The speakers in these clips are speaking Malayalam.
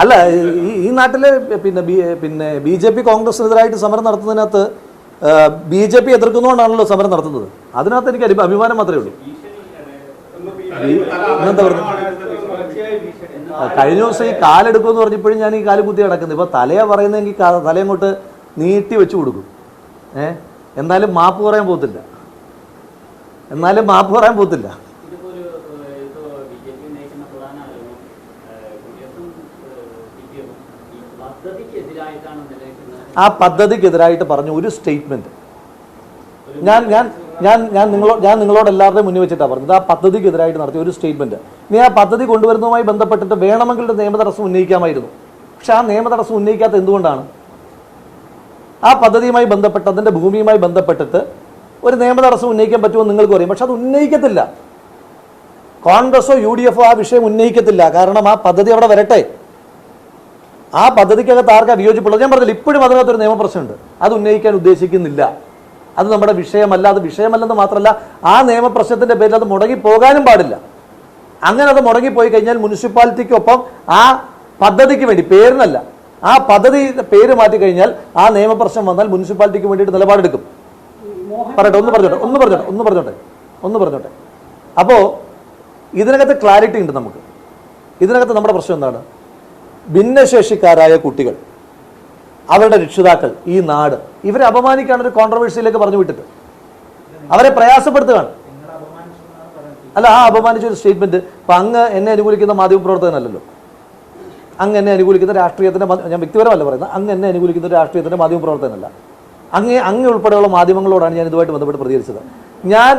അല്ല, ഈ നാട്ടിലെ പിന്നെ BJP കോൺഗ്രസിനെതിരായിട്ട് സമരം നടത്തുന്നതിനകത്ത് BJP എതിർക്കുന്നതുകൊണ്ടാണല്ലോ സമരം നടത്തുന്നത്. അതിനകത്ത് എനിക്ക് അഭിമാനം മാത്രമേ ഉള്ളൂ. എന്താ പറഞ്ഞു, കഴിഞ്ഞ ദിവസം ഈ കാലെടുക്കുമെന്ന് പറഞ്ഞപ്പോഴും ഞാൻ ഈ കാല് കുത്തി കിടക്കുന്നത്. ഇപ്പൊ തലയാ പറയുന്നതെങ്കിൽ തലയങ്ങോട്ട് നീട്ടി വെച്ച് കൊടുക്കും. എന്നാലും മാപ്പ് പറയാൻ പോകത്തില്ല. ആ പദ്ധതിക്കെതിരായിട്ട് പറഞ്ഞ ഒരു സ്റ്റേറ്റ്മെന്റ് ഞാൻ നിങ്ങളോട് എല്ലാവരുടെയും മുന്നിൽ വെച്ചിട്ടാണ് പറഞ്ഞത്. ആ പദ്ധതിക്കെതിരായിട്ട് നടത്തിയ ഒരു സ്റ്റേറ്റ്മെന്റ്. ഇനി ആ പദ്ധതി കൊണ്ടുവരുന്നതുമായി ബന്ധപ്പെട്ടിട്ട് വേണമെങ്കിൽ ഒരു നിയമ തടസ്സം ഉന്നയിക്കാമായിരുന്നു. പക്ഷെ ആ നിയമ തടസ്സം ഉന്നയിക്കാത്ത എന്തുകൊണ്ടാണ്? ആ പദ്ധതിയുമായി ബന്ധപ്പെട്ട്, അതിന്റെ ഭൂമിയുമായി ബന്ധപ്പെട്ടിട്ട് ഒരു നിയമ തടസ്സം ഉന്നയിക്കാൻ പറ്റുമോ നിങ്ങൾക്ക് പറയും. പക്ഷെ അത് ഉന്നയിക്കത്തില്ല. കോൺഗ്രസോ UDF ആ വിഷയം ഉന്നയിക്കത്തില്ല. കാരണം ആ പദ്ധതി അവിടെ വരട്ടെ. ആ പദ്ധതിക്കകത്ത് ആർക്കാ വിയോജിപ്പുള്ളത്? ഞാൻ പറഞ്ഞില്ല, ഇപ്പോഴും അതിനകത്തൊരു നിയമപ്രശ്നമുണ്ട്. അത് ഉന്നയിക്കാൻ ഉദ്ദേശിക്കുന്നില്ല. അത് നമ്മുടെ വിഷയമല്ല. അത് വിഷയമല്ലെന്ന് മാത്രമല്ല, ആ നിയമപ്രശ്നത്തിന്റെ പേരിൽ അത് മുടങ്ങി പോകാനും പാടില്ല. അങ്ങനെ അത് മുടങ്ങിപ്പോയി കഴിഞ്ഞാൽ മുനിസിപ്പാലിറ്റിക്കൊപ്പം ആ പദ്ധതിക്ക് വേണ്ടി, പേരിനല്ല, ആ പദ്ധതി പേര് മാറ്റി കഴിഞ്ഞാൽ ആ നിയമപ്രശ്നം വന്നാൽ മുനിസിപ്പാലിറ്റിക്ക് വേണ്ടിയിട്ട് നിലപാടെടുക്കും. പറയട്ടെ, ഒന്ന് പറഞ്ഞോട്ടെ. അപ്പോ ഇതിനകത്ത് ക്ലാരിറ്റി ഉണ്ട് നമുക്ക്. ഇതിനകത്ത് നമ്മുടെ പ്രശ്നം എന്താണ്? ഭിന്നശേഷിക്കാരായ കുട്ടികൾ, അവരുടെ രക്ഷിതാക്കൾ, ഈ നാട്, ഇവരെ അപമാനിക്കാണ് ഒരു കോൺട്രവേഴ്സിയിലേക്ക് പറഞ്ഞു വിട്ടിട്ട് അവരെ പ്രയാസപ്പെടുത്തുകയാണ്. അല്ല, ആ അപമാനിച്ച ഒരു സ്റ്റേറ്റ്മെന്റ്. ഇപ്പൊ അങ്ങ് എന്നെ അനുകൂലിക്കുന്ന മാധ്യമപ്രവർത്തകനല്ലല്ലോ, അങ്ങ് എന്നെ അനുകൂലിക്കുന്ന രാഷ്ട്രീയത്തിന്റെ, ഞാൻ വ്യക്തിപരമല്ല പറയുന്നത്, അങ്ങ് എന്നെ അനുകൂലിക്കുന്ന ഒരു രാഷ്ട്രീയത്തിന്റെ മാധ്യമപ്രവർത്തകനല്ല. അങ്ങ് ഉൾപ്പെടെയുള്ള മാധ്യമങ്ങളോടാണ് ഞാൻ ഇതുമായിട്ട് ബന്ധപ്പെട്ട് പ്രതികരിച്ചത്. ഞാൻ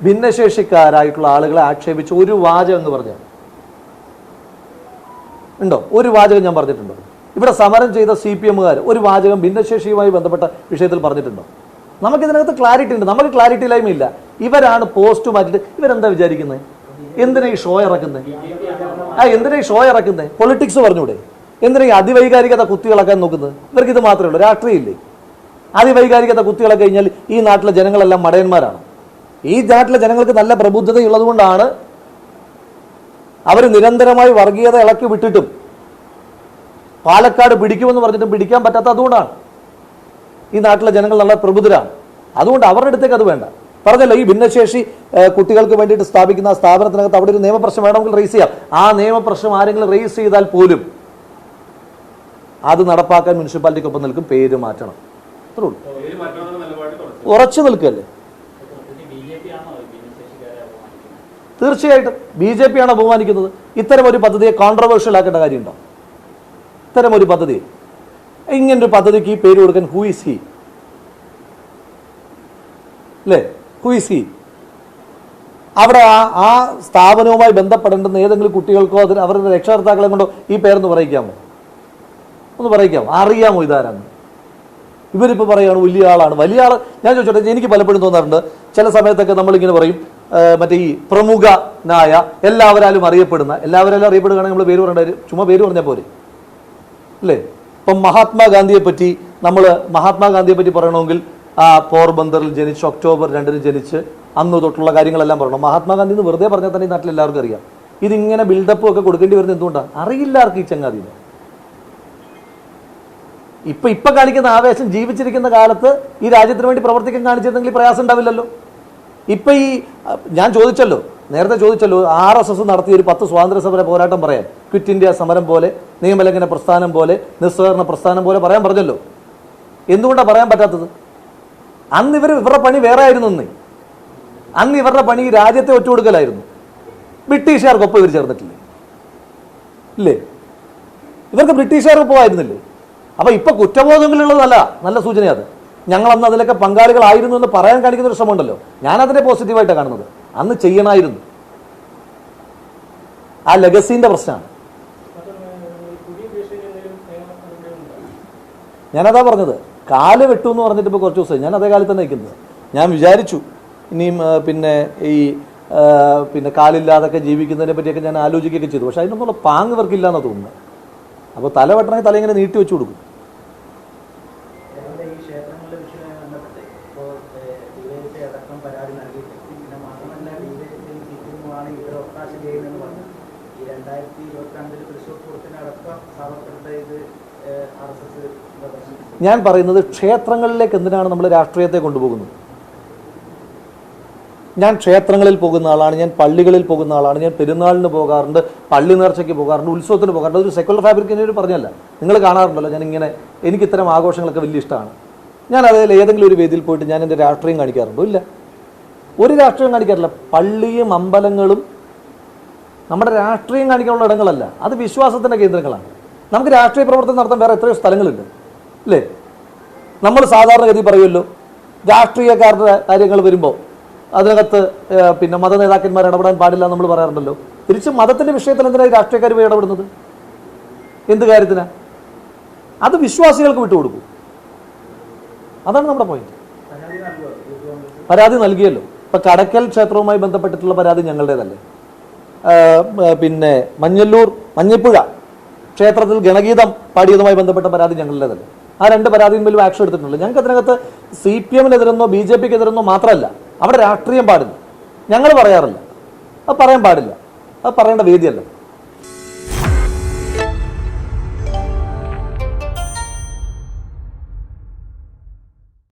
ഭിന്നശേഷിക്കാരായിട്ടുള്ള ആളുകളെ ആക്ഷേപിച്ച് ഒരു വാചകം എന്ന് പറഞ്ഞാൽ ഉണ്ടോ? ഒരു വാചകം ഞാൻ പറഞ്ഞിട്ടുണ്ടോ? ഇവിടെ സമരം ചെയ്ത CPMകാർ ഒരു വാചകം ഭിന്നശേഷിയുമായി ബന്ധപ്പെട്ട വിഷയത്തിൽ പറഞ്ഞിട്ടുണ്ടോ? നമുക്കിതിനകത്ത് ക്ലാരിറ്റി ഉണ്ട്. നമുക്ക് ക്ലാരിറ്റി ഇല്ലായ്മയില്ല. ഇവരാണ് പോസ്റ്റ് മാറ്റിയിട്ട് ഇവരെന്താ വിചാരിക്കുന്നത്? എന്തിനാ ഈ ഷോ ഇറക്കുന്നത്? പൊളിറ്റിക്സ് പറഞ്ഞൂടെ? എന്തിനാ ഈ അതിവൈകാരികത കുത്തികളക്കാൻ നോക്കുന്നത്? ഇവർക്ക് ഇത് മാത്രമേ ഉള്ളൂ, രാഷ്ട്രീയം ഇല്ലേ? അതിവൈകാരികത കുത്തികളെ കഴിഞ്ഞാൽ ഈ നാട്ടിലെ ജനങ്ങളെല്ലാം മടയന്മാരാണ്. ഈ നാട്ടിലെ ജനങ്ങൾക്ക് നല്ല പ്രബുദ്ധതയുള്ളത് കൊണ്ടാണ് അവർ നിരന്തരമായി വർഗീയത ഇളക്കി വിട്ടിട്ടും പാലക്കാട് പിടിക്കുമെന്ന് പറഞ്ഞിട്ടും പിടിക്കാൻ പറ്റാത്ത അതുകൊണ്ടാണ്. ഈ നാട്ടിലെ ജനങ്ങൾ നല്ല പ്രബുദ്ധരാണ്. അതുകൊണ്ട് അവരുടെ അടുത്തേക്ക് അത് വേണ്ട. പറഞ്ഞല്ലോ, ഈ ഭിന്നശേഷി കുട്ടികൾക്ക് വേണ്ടിയിട്ട് സ്ഥാപിക്കുന്ന ആ സ്ഥാപനത്തിനകത്ത് അവിടെ ഒരു നിയമപ്രശ്നം വേണമെങ്കിൽ റേസ് ചെയ്യാം. ആ നിയമപ്രശ്നം ആരെങ്കിലും റേസ് ചെയ്താൽ പോലും അത് നടപ്പാക്കാൻ മുനിസിപ്പാലിറ്റിക്കൊപ്പം നിൽക്കും. പേര് മാറ്റണം, അത്രേ ഉള്ളൂ. ഉറച്ചു നിൽക്കല്ലേ? തീർച്ചയായിട്ടും BJP ആണ് അപമാനിക്കുന്നത്. ഇത്തരം ഒരു പദ്ധതിയെ കോൺട്രവേഴ്ഷ്യൽ ആക്കേണ്ട കാര്യമുണ്ടോ? ഇത്തരം ഒരു പദ്ധതി, ഇങ്ങനൊരു പദ്ധതിക്ക് ഈ പേര് കൊടുക്കാൻ ഹൂ ഈസ് ഹി? അല്ലേ, ഹൂ ഈസ് ഹി? അവിടെ ആ സ്ഥാപനവുമായി ബന്ധപ്പെടേണ്ടുന്ന ഏതെങ്കിലും കുട്ടികൾക്കോ അവരുടെ രക്ഷകർത്താക്കളെ കൊണ്ടോ ഈ പേരൊന്ന് പറയിക്കാമോ? അറിയാമോ ഇതാരാണ്? ഇവരിപ്പോൾ പറയുകയാണ് വലിയ ആളാണ്. വലിയ ആൾ, ഞാൻ ചോദിച്ചോട്ടെ, എനിക്ക് പലപ്പോഴും തോന്നാറുണ്ട് ചില സമയത്തൊക്കെ നമ്മളിങ്ങനെ പറയും, മറ്റേ ഈ പ്രമുഖനായ എല്ലാവരാലും അറിയപ്പെടുകയാണെങ്കിൽ നമ്മൾ പേര് പറയേണ്ട, ചുമ്മാ പേര് പറഞ്ഞാൽ പോരെ അല്ലേ? ഇപ്പം മഹാത്മാഗാന്ധിയെ പറ്റി പറയണമെങ്കിൽ പോർബന്തറിൽ ജനിച്ച് ഒക്ടോബർ 2 ജനിച്ച് അന്ന് തൊട്ടുള്ള കാര്യങ്ങളെല്ലാം പറയണം. മഹാത്മാഗാന്ധി എന്ന് വെറുതെ പറഞ്ഞാൽ തന്നെ ഈ നാട്ടിൽ എല്ലാവർക്കും അറിയാം. ഇതിങ്ങനെ ബിൽഡപ്പും ഒക്കെ കൊടുക്കേണ്ടി വരുന്നത് എന്തുകൊണ്ടാണ്? അറിയില്ല ആർക്ക് ഈ ചങ്ങാതിനെ. ഇപ്പൊ കാണിക്കുന്ന ആവേശം ജീവിച്ചിരിക്കുന്ന കാലത്ത് ഈ രാജ്യത്തിന് വേണ്ടി പ്രവർത്തിക്കാൻ കാണിച്ചിരുന്നെങ്കിൽ പ്രയാസം ഉണ്ടാവില്ലല്ലോ. ഇപ്പൊ ഈ ഞാൻ നേരത്തെ ചോദിച്ചല്ലോ, RSS നടത്തിയ ഒരു 10 സ്വാതന്ത്ര്യ സമര പോരാട്ടം പറയാൻ, ക്വിറ്റ് ഇന്ത്യ സമരം പോലെ, നിയമലംഘന പ്രസ്ഥാനം പോലെ, നിസ്സഹകരണ പ്രസ്ഥാനം പോലെ പറയാൻ പറഞ്ഞല്ലോ. എന്തുകൊണ്ടാണ് പറയാൻ പറ്റാത്തത്? അന്ന് ഇവരുടെ പണി വേറെ ആയിരുന്നു. അന്ന് ഇവരുടെ പണി രാജ്യത്തെ ഒറ്റുകൊടുക്കലായിരുന്നു. ബ്രിട്ടീഷുകാർക്കൊപ്പം ഇവർ ചേർന്നിട്ടില്ലേ? ഇല്ലേ? ഇവർക്ക് ബ്രിട്ടീഷുകാർക്കൊപ്പം ആയിരുന്നില്ലേ? അപ്പൊ ഇപ്പൊ കുറ്റബോധങ്ങളുള്ളതല്ല, നല്ല സൂചനയത്. ഞങ്ങളന്ന് അതിലൊക്കെ പങ്കാളികളായിരുന്നു എന്ന് പറയാൻ കാണിക്കുന്ന ഒരു ശ്രമമുണ്ടല്ലോ, ഞാൻ അതിനെ പോസിറ്റീവായിട്ടാണ് കാണുന്നത്. അന്ന് ചെയ്യണമായിരുന്നു. ആ ലെഗസിന്റെ പ്രശ്നമാണ്. ഞാനതാ പറഞ്ഞത്, കാല് വെട്ടു എന്ന് പറഞ്ഞിട്ട് ഇപ്പോൾ കുറച്ച് ദിവസമായി ഞാൻ അതേ കാലത്ത് തന്നെ നിൽക്കുന്നത്. ഞാൻ വിചാരിച്ചു ഇനിയും പിന്നെ കാലില്ലാതൊക്കെ ജീവിക്കുന്നതിനെ പറ്റിയൊക്കെ ഞാൻ ആലോചിക്കുകയൊക്കെ ചെയ്തു. പക്ഷെ അതിനൊന്നുള്ള പാങ്ങ് ഇവർക്കില്ലാന്നാണ് തോന്നുന്നത്. അപ്പോൾ തല വെട്ടണമെങ്കിൽ തല ഇങ്ങനെ നീട്ടി വെച്ചു കൊടുക്കും. ഒരു ഒത്താശ ചെയ്യുമെന്ന് പറഞ്ഞു. ഈ 2022 തൃശ്ശൂർ പൂരത്തിനടക്കം സാധനങ്ങളുടെ ഇത് RSS പ്രദർശിപ്പിച്ചു. ഞാൻ പറയുന്നത് ക്ഷേത്രങ്ങളിലേക്ക് എന്തിനാണ് നമ്മൾ രാഷ്ട്രീയത്തെ കൊണ്ടുപോകുന്നത്? ഞാൻ ക്ഷേത്രങ്ങളിൽ പോകുന്ന ആളാണ്, ഞാൻ പള്ളികളിൽ പോകുന്ന ആളാണ്, ഞാൻ പെരുന്നാളിന് പോകാറുണ്ട്, പള്ളി നേർച്ചയ്ക്ക് പോകാറുണ്ട്, ഉത്സവത്തിന് പോകാറുണ്ട്. അതൊരു സെക്കുലർ ഫാബ്രിക്കിന് പറഞ്ഞല്ല, നിങ്ങൾ കാണാറുണ്ടല്ലോ. ഞാൻ ഇങ്ങനെ എനിക്ക് ഇത്തരം ആഘോഷങ്ങളൊക്കെ വലിയ ഇഷ്ടമാണ്. ഞാൻ അതിൽ ഏതെങ്കിലും ഒരു വേദിയിൽ പോയിട്ട് ഞാൻ എൻ്റെ രാഷ്ട്രീയം കാണിക്കാറുണ്ടോ? ഇല്ല, ഒരു രാഷ്ട്രീയം കാണിക്കാറില്ല. പള്ളിയും അമ്പലങ്ങളും നമ്മുടെ രാഷ്ട്രീയം കാണിക്കാനുള്ള ഇടങ്ങളല്ല, അത് വിശ്വാസത്തിൻ്റെ കേന്ദ്രങ്ങളാണ്. നമുക്ക് രാഷ്ട്രീയ പ്രവർത്തനം നടത്താൻ വേറെ എത്രയോ സ്ഥലങ്ങളുണ്ട് അല്ലേ? നമ്മൾ സാധാരണഗതി പറയുമല്ലോ, രാഷ്ട്രീയക്കാരുടെ കാര്യങ്ങൾ വരുമ്പോൾ അതിനകത്ത് പിന്നെ മത നേതാക്കന്മാർ ഇടപെടാൻ പാടില്ല നമ്മൾ പറയാറുണ്ടല്ലോ. തിരിച്ച് മതത്തിൻ്റെ വിഷയത്തിൽ എന്തിനാണ് രാഷ്ട്രീയക്കാർ പോയി ഇടപെടുന്നത്? എന്ത് കാര്യത്തിനാ? അത് വിശ്വാസികൾക്ക് വിട്ടുകൊടുക്കും. അതാണ് നമ്മുടെ പോയിന്റ്. പരാതി നൽകിയല്ലോ. ഇപ്പം കടക്കൽ ക്ഷേത്രവുമായി ബന്ധപ്പെട്ടിട്ടുള്ള പരാതി ഞങ്ങളുടേതല്ലേ. പിന്നെ മഞ്ഞപ്പുഴ ക്ഷേത്രത്തിൽ ഗണഗീതം പാടിയതുമായി ബന്ധപ്പെട്ട പരാതി ഞങ്ങളുടേതല്ലേ. ആ രണ്ട് പരാതിയിന്മേലും ആക്ഷൻ എടുത്തിട്ടുള്ളൂ. ഞങ്ങൾക്ക് അതിനകത്ത് CPM-നെതിരെന്നോ BJP-ക്കെതിരെന്നോ മാത്രമല്ല, അവിടെ രാഷ്ട്രീയം പാടില്ല. ഞങ്ങൾ പറയാറില്ല, അത് പറയാൻ പാടില്ല, അത് പറയേണ്ട വേദിയല്ല.